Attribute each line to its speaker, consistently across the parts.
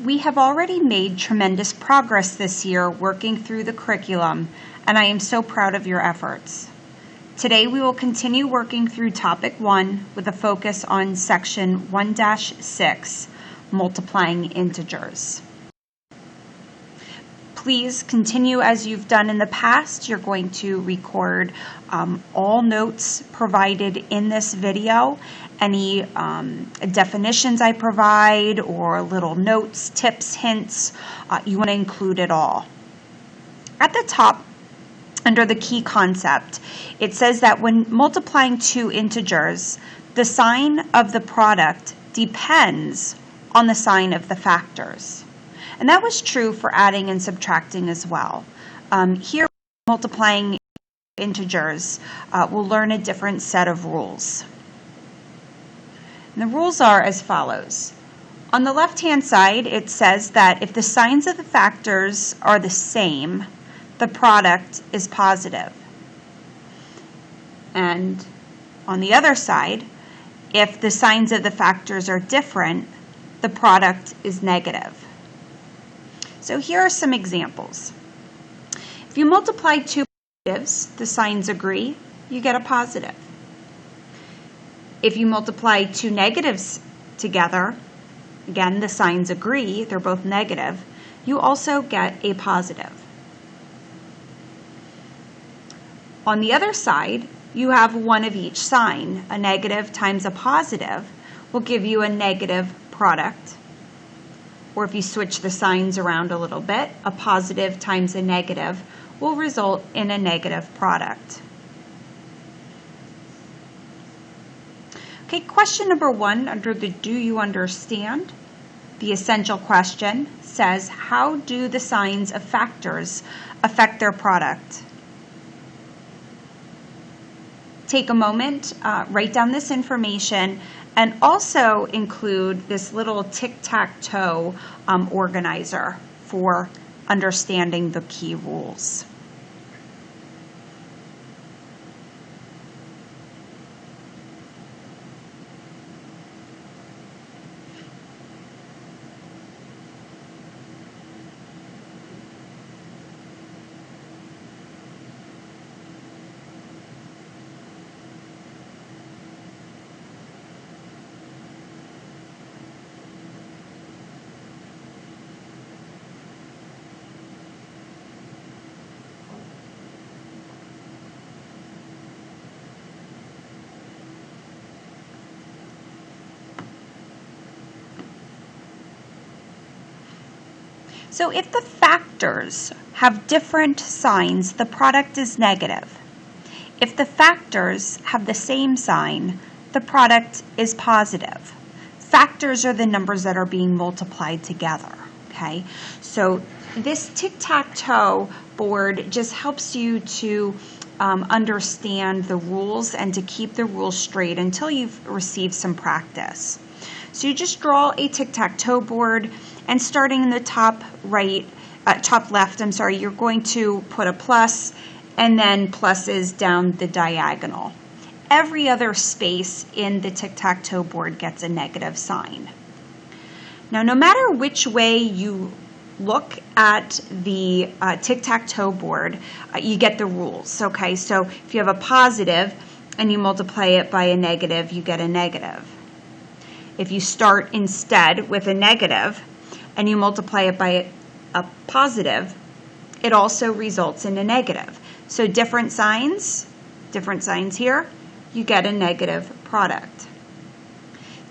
Speaker 1: We have already made tremendous progress this year working through the curriculum, and I am so proud of your efforts. Today we will continue working through Topic 1 with a focus on Section 1-6, Multiplying Integers. Please continue as you've done in the past. You're going to record all notes provided in this video. Any definitions I provide or little notes, tips, hints, you want to include it all. At the top, under the key concept, it says that when multiplying two integers, the sign of the product depends on the sign of the factors. And that was true for adding and subtracting as well. Here, multiplying integers, we'll learn a different set of rules. And the rules are as follows. On the left-hand side, it says that if the signs of the factors are the same, the product is positive. And on the other side, if the signs of the factors are different, the product is negative. So here are some examples. If you multiply two positives, the signs agree, you get a positive. If you multiply two negatives together, again, the signs agree, they're both negative, you also get a positive. On the other side, you have one of each sign. A negative times a positive will give you a negative product. Or if you switch the signs around a little bit, a positive times a negative will result in a negative product. Okay, question number 1 under the Do You Understand? The essential question says, how do the signs of factors affect their product? Take a moment, write down this information, and also include this little tic-tac-toe organizer for understanding the key rules. So if the factors have different signs, the product is negative. If the factors have the same sign, the product is positive. Factors are the numbers that are being multiplied together, okay? So this tic-tac-toe board just helps you to understand the rules and to keep the rules straight until you've received some practice. So you just draw a tic-tac-toe board, and starting in the top left, you're going to put a plus and then pluses down the diagonal. Every other space in the tic-tac-toe board gets a negative sign. Now, no matter which way you look at the tic-tac-toe board, you get the rules, okay? So if you have a positive and you multiply it by a negative, you get a negative. If you start instead with a negative and you multiply it by a positive, it also results in a negative. So different signs here, you get a negative product.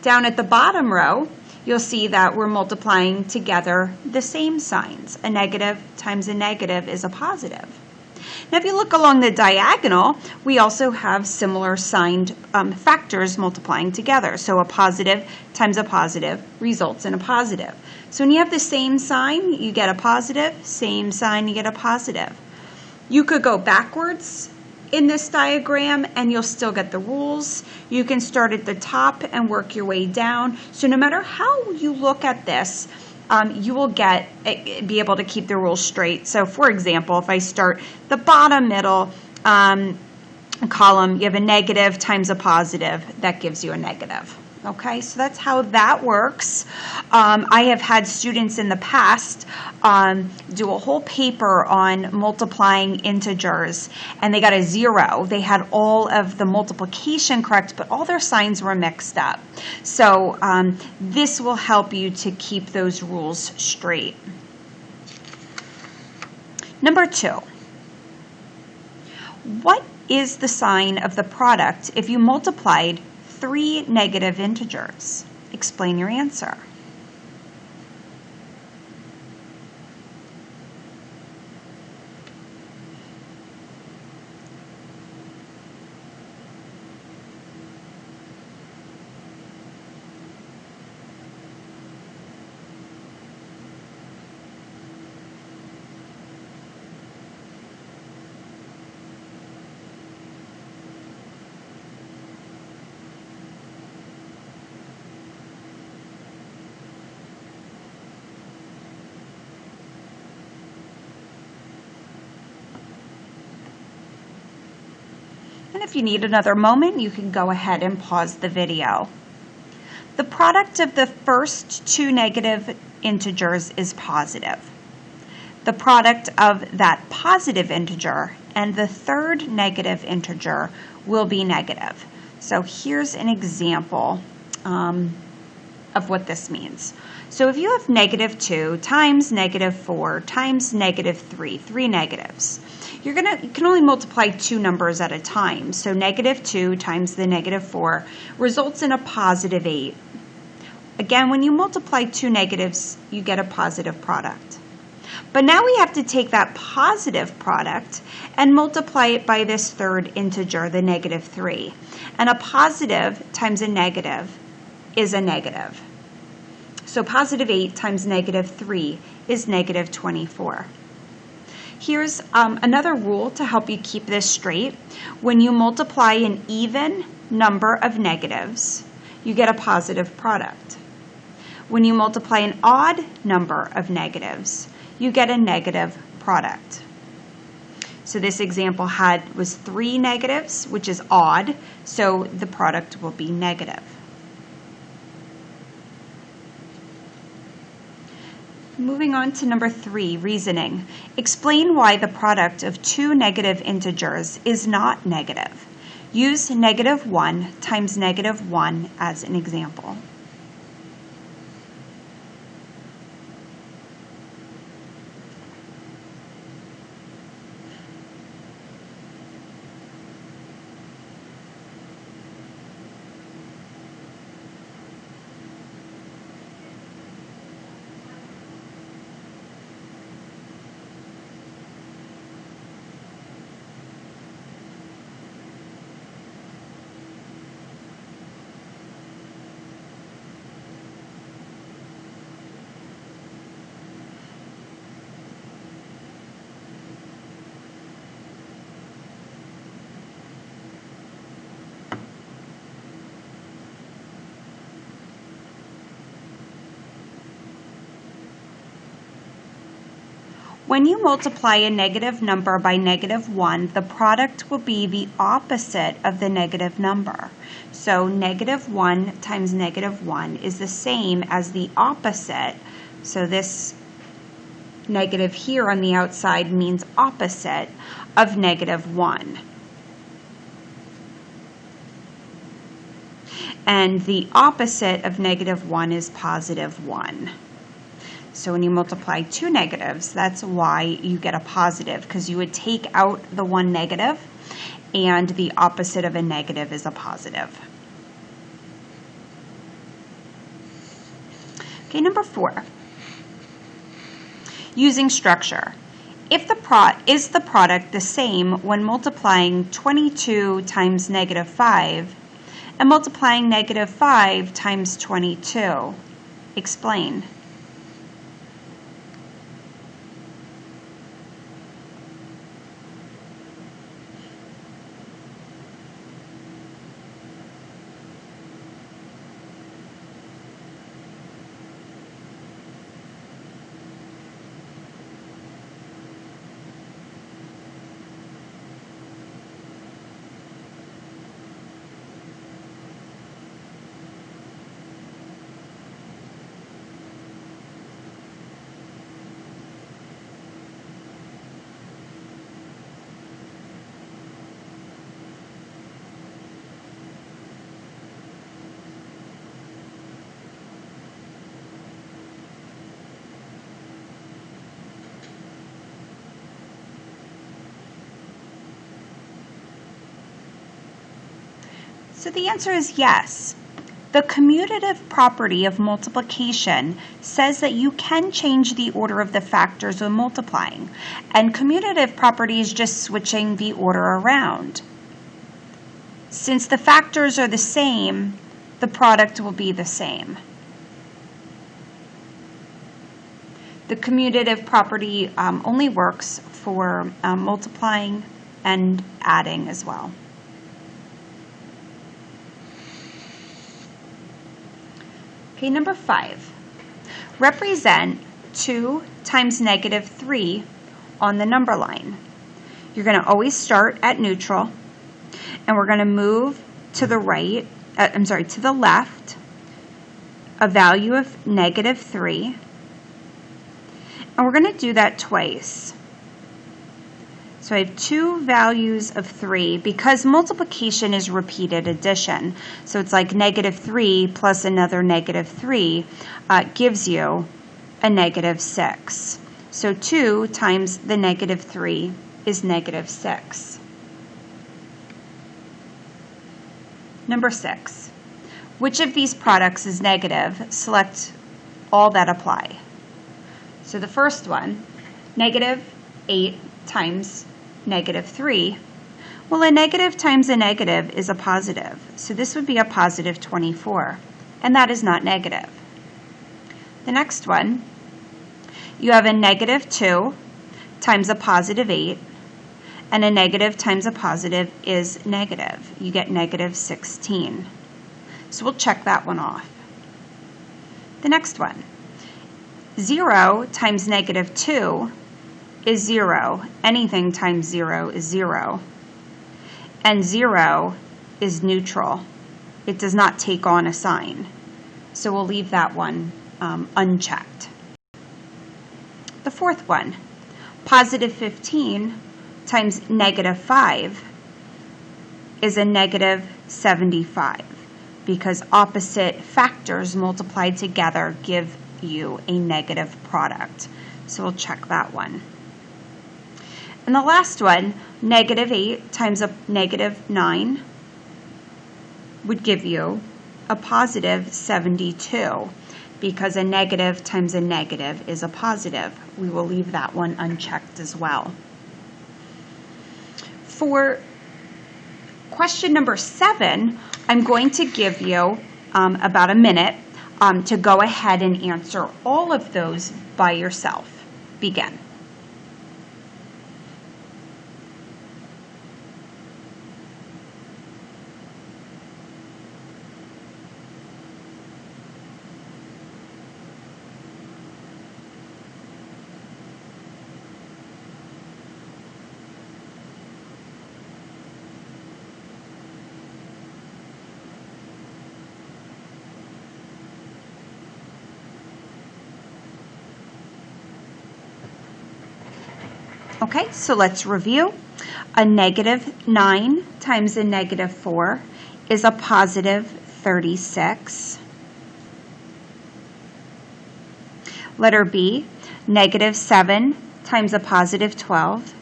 Speaker 1: Down at the bottom row, you'll see that we're multiplying together the same signs. A negative times a negative is a positive. Now, if you look along the diagonal, we also have similar signed factors multiplying together. So a positive times a positive results in a positive. So when you have the same sign, you get a positive. Same sign, you get a positive. You could go backwards in this diagram and you'll still get the rules. You can start at the top and work your way down. So no matter how you look at this, you will be able to keep the rules straight. So for example, if I start the bottom middle column, you have a negative times a positive, that gives you a negative. Okay, so that's how that works. I have had students in the past do a whole paper on multiplying integers, and they got a 0. They had all of the multiplication correct, but all their signs were mixed up. So this will help you to keep those rules straight. Number 2. What is the sign of the product if you multiplied 3 negative integers? Explain your answer. And if you need another moment, you can go ahead and pause the video. The product of the first 2 negative integers is positive. The product of that positive integer and the third negative integer will be negative. So here's an example of what this means. So if you have -2 times -4 times -3, 3 negatives, you can only multiply 2 numbers at a time. So -2 times the -4 results in a positive 8. Again, when you multiply 2 negatives, you get a positive product. But now we have to take that positive product and multiply it by this third integer, the -3. And a positive times a negative is a negative. So positive 8 times -3 is -24. Here's another rule to help you keep this straight. When you multiply an even number of negatives, you get a positive product. When you multiply an odd number of negatives, you get a negative product. So this example was 3 negatives, which is odd, so the product will be negative. Moving on to number 3, reasoning. Explain why the product of 2 negative integers is not negative. Use -1 times -1 as an example. When you multiply a negative number by -1, the product will be the opposite of the negative number. So -1 times -1 is the same as the opposite. So this negative here on the outside means opposite of -1. And the opposite of -1 is +1. So when you multiply 2 negatives, that's why you get a positive, because you would take out the one negative, and the opposite of a negative is a positive. Okay, number 4. Using structure. Is the product the same when multiplying 22 times -5 and multiplying -5 times 22? Explain. So the answer is yes. The commutative property of multiplication says that you can change the order of the factors when multiplying, and commutative property is just switching the order around. Since the factors are the same, the product will be the same. The commutative property only works for multiplying and adding as well. Okay, number 5. Represent 2 times negative 3 on the number line. You're going to always start at neutral, and we're going to move to the right, to the left, a value of negative 3, and we're going to do that twice. So I have 2 values of 3 because multiplication is repeated addition. So it's like negative 3 plus another negative 3 gives you a negative 6. So 2 times the negative 3 is negative 6. Number 6. Which of these products is negative? Select all that apply. So the first one, negative 8 times negative 3. Well, a negative times a negative is a positive. So this would be a positive 24. And that is not negative. The next one, you have a negative 2 times a positive 8. And a negative times a positive is negative. You get negative 16. So we'll check that one off. The next one, 0 times negative 2 is 0. Anything times 0 is 0. And 0 is neutral. It does not take on a sign. So we'll leave that one unchecked. The fourth one, positive 15 times negative 5 is a negative 75 because opposite factors multiplied together give you a negative product. So we'll check that one. And the last one, negative 8 times a negative 9 would give you a positive 72 because a negative times a negative is a positive. We will leave that one unchecked as well. For question number 7, I'm going to give you about a minute to go ahead and answer all of those by yourself. Begin. Okay, so let's review. A negative 9 times a negative 4 is a positive 36. Letter B, negative 7 times a positive 12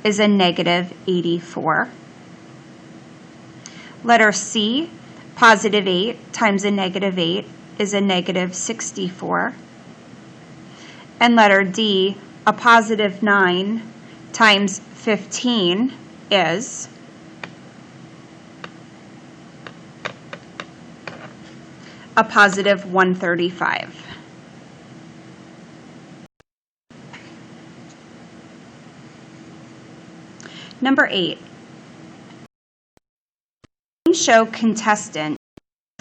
Speaker 1: is a negative 84. Letter C, positive 8 times a negative 8 is a negative 64. And letter D, a positive 9 times 15 is a positive 135. Number 8. Show contestant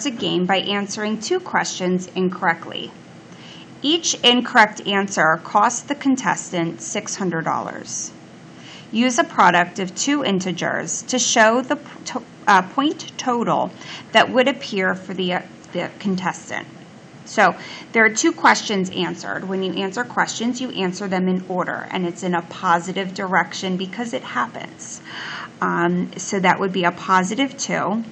Speaker 1: a game by answering 2 questions incorrectly. Each incorrect answer costs the contestant $600. Use a product of 2 integers to show the point total that would appear for the contestant. So there are 2 questions answered. When you answer questions, you answer them in order, and it's in a positive direction because it happens. So that would be a positive 2.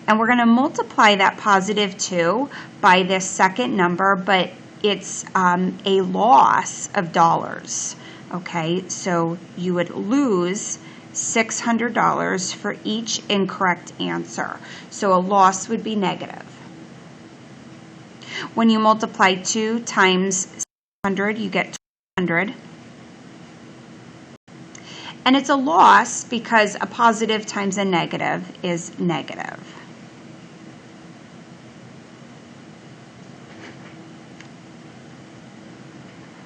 Speaker 1: And we're going to multiply that positive 2 by this second number, but it's a loss of dollars. Okay, so you would lose $600 for each incorrect answer. So a loss would be negative. When you multiply 2 times 600, you get 200. And it's a loss because a positive times a negative is negative.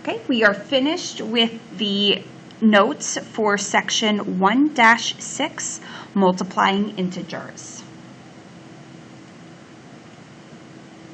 Speaker 1: Okay, we are finished with the notes for section 1-6, multiplying integers.